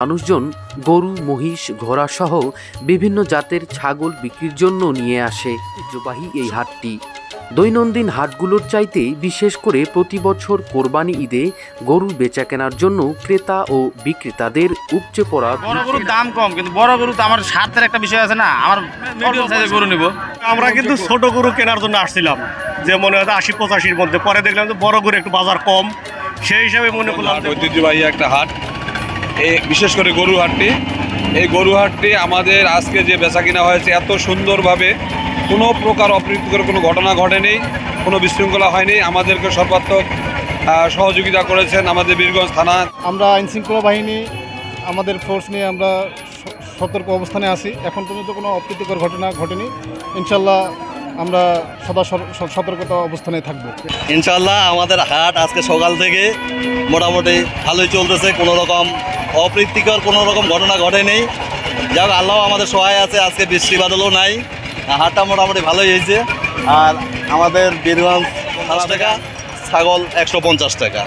মানুষজন গরু, মহিষ, ঘোড়া সহ বিভিন্ন জাতের ছাগল বিক্রির জন্য নিয়ে আসে ঐতিহ্যবাহী এই হাটটি। দৈনন্দিন হাটগুলোর চাইতে বিশেষ করে প্রতি বছর কোরবানি ঈদে গরু বেচা কেনার জন্য ক্রেতা ও বিক্রেতাদের উপচে পড়া। বড় গরুর দাম কম, কিন্তু বড় গরু তো আমার স্বার্থের একটা বিষয় আছে না, আমার মিডিয়াম সাইজের গরু নিব। আমরা কিন্তু ছোট গরু কেনার জন্য আসছিলাম, যে মনে হয় 80-85-র মধ্যে, পরে দেখলাম যে বড় গরু একটু বাজার কম, সেই হিসাবে মনে করলাম ঐতিহ্যবাহী একটা হাট। বিশেষ করে গরু হাটটি, এই গরু হাটটি আমাদের আজকে যে বেচা কিনা হয়েছে এত সুন্দরভাবে, কোনো প্রকার অপ্রীতিকর কোনো ঘটনা ঘটেনি, কোনো বিশৃঙ্খলা হয়নি। আমাদেরকে সর্বাত্মক সহযোগিতা করেছেন আমাদের বীরগঞ্জ থানা। আমরা আইনশৃঙ্খলা বাহিনী আমাদের ফোর্স নিয়ে আমরা সতর্ক অবস্থানে আছি। এখন পর্যন্ত কোনো অপ্রীতিকর ঘটনা ঘটেনি। ইনশাল্লাহ আমরা সদা সতর্কতা অবস্থানে থাকবো। ইনশাল্লাহ আমাদের হাট আজকে সকাল থেকে মোটামুটি ভালোই চলতেছে, কোনো রকম অপ্রীতিকর কোনো রকম ঘটনা ঘটেনি। যাক, আল্লাহ আমাদের সহায় আছে, আজকে বৃষ্টি বাদলও নাই, হাটটা মোটামুটি ভালোই হয়েছে। আর আমাদের বীরগঞ্জ 50 টাকা, ছাগল 150 টাকা।